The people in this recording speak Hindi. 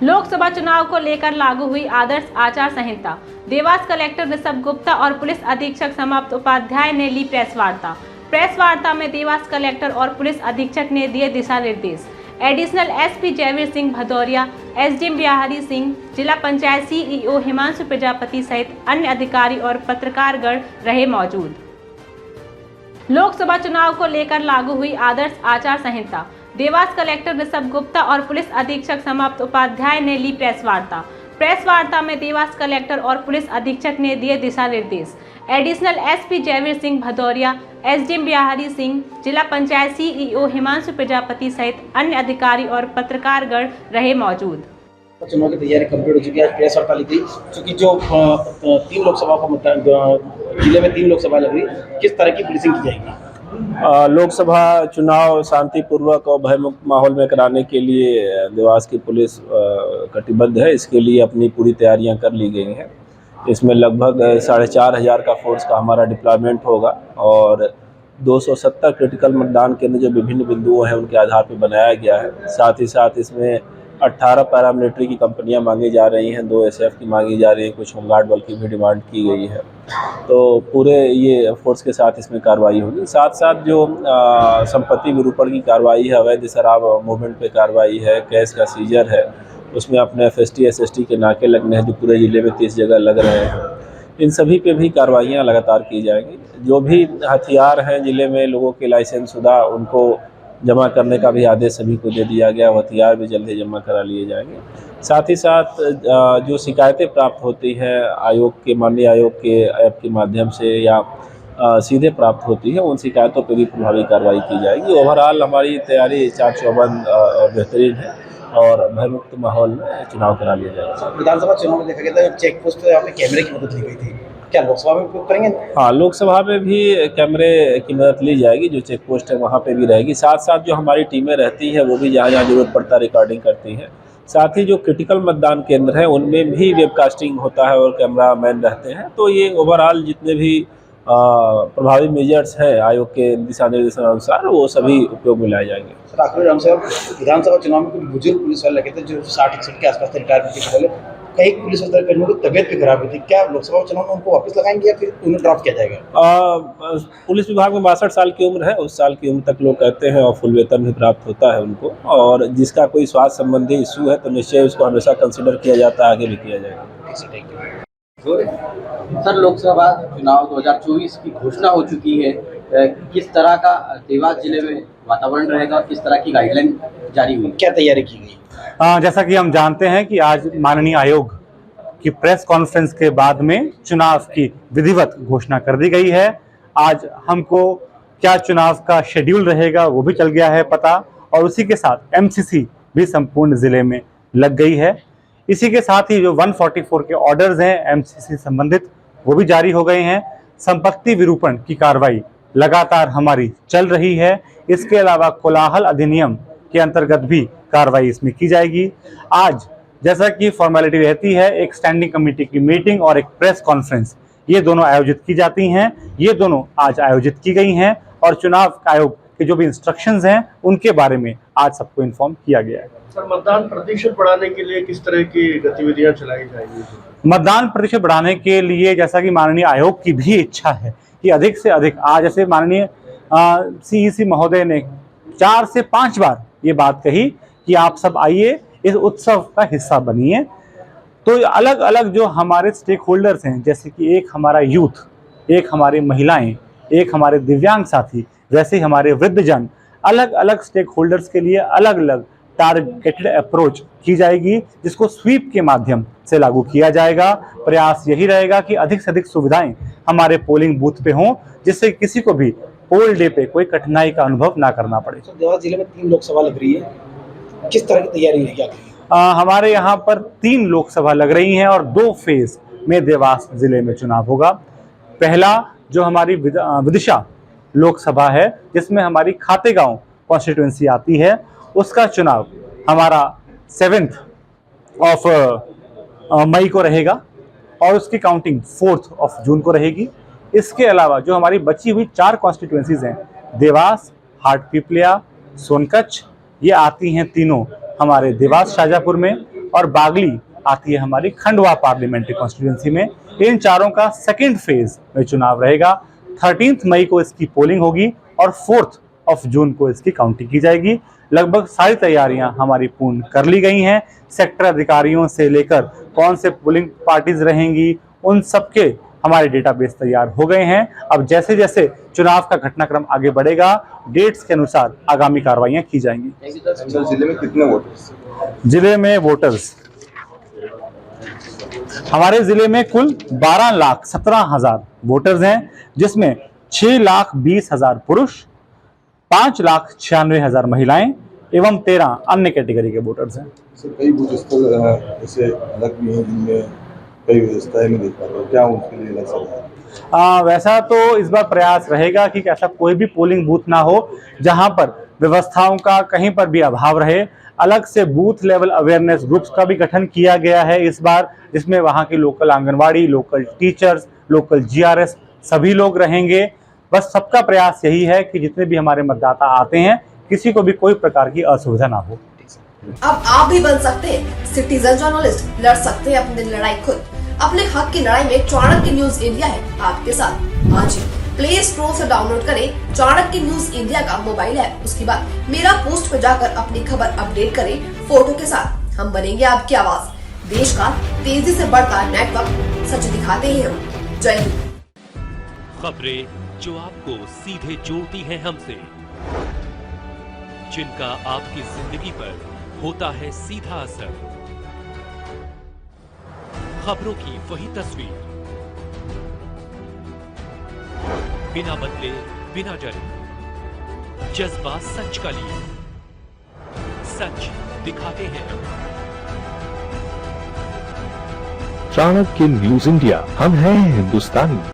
लोकसभा चुनाव को लेकर लागू हुई आदर्श आचार संहिता। देवास कलेक्टर ऋषभ गुप्ता और पुलिस अधीक्षक समाप्त उपाध्याय ने ली प्रेस वार्ता। प्रेस वार्ता में देवास कलेक्टर और पुलिस अधीक्षक ने दिए दिशा निर्देश। Additional SP Jaiveer Singh Bhadauria, SDM Bihari Singh, जिला पंचायत सीईओ हिमांशु प्रजापति सहित अन्य अधिकारी और पत्रकारगण रहे मौजूद। लोकसभा चुनाव को लेकर लागू हुई आदर्श आचार संहिता। देवास कलेक्टर ऋषभ गुप्ता और पुलिस अधीक्षक समाप्त उपाध्याय ने ली प्रेस वार्ता। प्रेस वार्ता में देवास कलेक्टर और पुलिस अधीक्षक ने दिए दिशा निर्देश। Additional SP Jaiveer Singh Bhadauria, SDM Bihari Singh, जिला पंचायत सीईओ हिमांशु प्रजापति सहित अन्य अधिकारी और पत्रकारगण रहे मौजूद। चुनाव की तैयारी कंप्लीट हो चुकी है। आज प्रेस वार्ता ली गई, क्योंकि जो 3 लोकसभा को मतदान जिले में 3 लोकसभा लग रही, किस तरह की पुलिसिंग की जाएगी? लोकसभा चुनाव शांतिपूर्वक और भयमुक्त माहौल में कराने के लिए देवास की पुलिस कटिबद्ध है। इसके लिए अपनी पूरी तैयारियां कर ली गई हैं। इसमें लगभग 4,500 का फोर्स का हमारा डिप्लॉयमेंट होगा और 270 क्रिटिकल मतदान केंद्र जो विभिन्न बिंदुओं हैं उनके आधार पर बनाया गया है। साथ ही साथ इसमें 18 पैरामिलिट्री की कंपनियां मांगी जा रही हैं, 2 एसएफ की मांगी जा रही हैं, कुछ होमगार्ड बल की भी डिमांड की गई है। तो पूरे ये फोर्स के साथ इसमें कार्रवाई होगी। साथ साथ जो संपत्ति विरूपण की कार्रवाई है, अवैध शराब मूवमेंट पे कार्रवाई है, कैश का सीजर है, उसमें अपने FST SST के नाके लगने हैं जो पूरे ज़िले में 30 जगह लग रहे हैं। इन सभी पे भी कार्रवाइयाँ लगातार की जाएंगी। जो भी हथियार हैं ज़िले में लोगों के लाइसेंस शुदा, उनको जमा करने का भी आदेश सभी को दे दिया गया। हथियार भी जल्द ही जमा करा लिए जाएंगे। साथ ही साथ जो शिकायतें प्राप्त होती हैं आयोग के, माननीय आयोग के ऐप के माध्यम से या सीधे प्राप्त होती है, उन शिकायतों पर भी प्रभावी कार्रवाई की जाएगी। ओवरऑल हमारी तैयारी चाक चौबंद और बेहतरीन है और भयमुक्त माहौल में चुनाव करा लिया जाएगा। विधानसभा चुनाव में देखा गया था चेक पोस्ट यहाँ पे कैमरे की मदद ली गई थी, क्या लोकसभा में उपयोग करेंगे? हाँ, लोकसभा में भी कैमरे की मदद ली जाएगी। जो चेक पोस्ट है वहाँ पे भी रहेगी। साथ साथ जो हमारी टीमें रहती हैं वो भी जहाँ जहाँ जरूरत पड़ता है रिकॉर्डिंग करती हैं। साथ ही जो क्रिटिकल मतदान केंद्र हैं उनमें भी वेबकास्टिंग होता है और कैमरा मैन रहते हैं। तो ये ओवरऑल जितने भी प्रभावी मेजर्स हैं आयोग के दिशा निर्देशन अनुसार वो सभी उपयोग में लाए जाएंगे। सर, आखिरी राम साहब, विधानसभा चुनाव में कुछ बुजुर्ग पुलिस वाले लगे थे जो 60-61 के आसपास थे, रिटायरमेंट के पहले। कई पुलिस कर्मियों की तबियत भी खराब हुई थी, क्या लोकसभा चुनाव में उनको वापस लगाएंगे या फिर उन्हें ड्रॉप किया जाएगा? पुलिस विभाग में 62 साल की उम्र है। उस साल की उम्र तक लोग कहते हैं और फुल वेतन भी प्राप्त होता है उनको। और जिसका कोई स्वास्थ्य संबंधी इशू है तो निश्चय उसको हमेशा कंसिडर किया जाता है, आगे भी किया जाएगा। सर, लोकसभा चुनाव 2024 की घोषणा हो चुकी है। किस तरह का देवास जिले में वातावरण रहेगा और किस तरह की गाइडलाइन जारी हुई, क्या तैयारी की गई? जैसा कि हम जानते हैं कि आज माननीय आयोग की प्रेस कॉन्फ्रेंस के बाद में चुनाव की विधिवत घोषणा कर दी गई है। आज हमको क्या चुनाव का शेड्यूल रहेगा वो भी चल गया है पता, और उसी के साथ MCC भी संपूर्ण जिले में लग गई है। इसी के साथ ही जो 144 के ऑर्डर्स हैं MCC संबंधित वो भी जारी हो गए हैं। संपत्ति विरूपण की कार्रवाई लगातार हमारी चल रही है। इसके अलावा कोलाहल अधिनियम के अंतर्गत भी कार्रवाई इसमें की जाएगी। आज जैसा कि फॉर्मेलिटी रहती है, एक स्टैंडिंग कमेटी की मीटिंग और एक प्रेस कॉन्फ्रेंस, ये दोनों आयोजित की जाती हैं। ये दोनों आज आयोजित की गई हैं और चुनाव आयोग के जो भी इंस्ट्रक्शंस हैं उनके बारे में आज सबको इन्फॉर्म किया गया है। सर, मतदान प्रतिशत बढ़ाने के लिए किस तरह की गतिविधियां चलाई जाएंगी? मतदान प्रतिशत बढ़ाने के लिए जैसा कि माननीय आयोग की भी इच्छा है कि अधिक से अधिक, आज जैसे माननीय CEC महोदय ने 4 से 5 बार ये बात कही कि आप सब आइए, इस उत्सव का हिस्सा बनिए। तो अलग अलग जो हमारे स्टेक होल्डर्स हैं, जैसे कि एक हमारा यूथ, एक हमारी महिलाएं, एक हमारे दिव्यांग साथी, वैसे ही हमारे वृद्धजन, अलग अलग स्टेक होल्डर्स के लिए अलग अलग टारगेटेड अप्रोच की जाएगी, जिसको स्वीप के माध्यम से लागू किया जाएगा। प्रयास यही रहेगा कि अधिक से अधिक सुविधाएं हमारे पोलिंग बूथ पे हों, जिससे किसी को भी पोल डे पे कोई कठिनाई का अनुभव ना करना पड़े। तो देवास जिले में 3 लोकसभा लग रही है, किस तरह की तैयारी है? हमारे यहाँ पर 3 लोकसभा लग रही हैं और 2 फेज में देवास जिले में चुनाव होगा। पहला जो हमारी विदिशा लोकसभा है, जिसमें हमारी खातेगांव कॉन्स्टिट्यूएंसी आती है, उसका चुनाव हमारा 7 मई को रहेगा और उसकी काउंटिंग 4 जून को रहेगी। इसके अलावा जो हमारी बची हुई 4 कॉन्स्टिट्यूएंसीज हैं, देवास, हाटपिपलिया, सोनकच्छ, ये आती हैं तीनों हमारे देवास शाजापुर में, और बागली आती है हमारी खंडवा पार्लियामेंट्री कॉन्स्टिट्यूंसी में। इन चारों का सेकेंड फेज में चुनाव रहेगा। 13 मई को इसकी पोलिंग होगी और 4 जून को इसकी काउंटिंग की जाएगी। लगभग सारी तैयारियां हमारी पूर्ण कर ली गई हैं। सेक्टर अधिकारियों से लेकर कौन से पोलिंग पार्टीज रहेंगी, उन सबके हमारे डेटाबेस तैयार हो गए हैं। अब जैसे जैसे चुनाव का घटनाक्रम आगे बढ़ेगा, डेट्स के अनुसार आगामी कार्रवाइयां की जाएंगी। जिले में कितने वोटर्स? जिले में वोटर्स हमारे जिले में कुल 12,17,000 वोटर्स हैं, जिसमें 6,20,000 पुरुष, 5,96,000 महिलाएं एवं 13 अन्य कैटेगरी के वोटर्स हैं। सर, कई बूथ स्थल ऐसे अलग भी हैं जिनमें कई व्यवस्थाएं नहीं देख पाते, क्या उनके लिए अलग से? वैसा तो इस बार प्रयास रहेगा कि ऐसा कोई भी पोलिंग बूथ ना हो जहां पर व्यवस्थाओं का कहीं पर भी अभाव रहे। अलग से बूथ लेवल अवेयरनेस ग्रुप्स का भी गठन किया गया है इस बार, जिसमें वहां की local anganwadi, local teachers, local GRS सभी लोग रहेंगे। बस सबका प्रयास यही है कि जितने भी हमारे मतदाता आते हैं, किसी को भी कोई प्रकार की असुविधा ना हो। अब आप भी बन सकते हैं सिटीजन जर्नलिस्ट, लड़ सकते हैं अपनी लड़ाई खुद। अपने हक की लड़ाई में चाणक्य न्यूज इंडिया है आपके साथ। आज ही प्ले स्टोर से डाउनलोड करें चाणक्य न्यूज इंडिया का मोबाइल ऐप। उसके बाद मेरा पोस्ट पे जाकर अपनी खबर अपडेट करें फोटो के साथ। हम बनेंगे आपकी आवाज। देश का तेजी से बढ़ता नेटवर्क, सच दिखाते हैं हम। जय हिंद। खबरें जो आपको सीधे जोड़ती हैं हमसे, जिनका आपकी जिंदगी पर होता है सीधा असर। खबरों की वही तस्वीर, बिना बदले बिना डरे, जज्बा सच का लिए, सच दिखाते हैं। चाणक्य न्यूज इंडिया, हम हैं हिंदुस्तानी।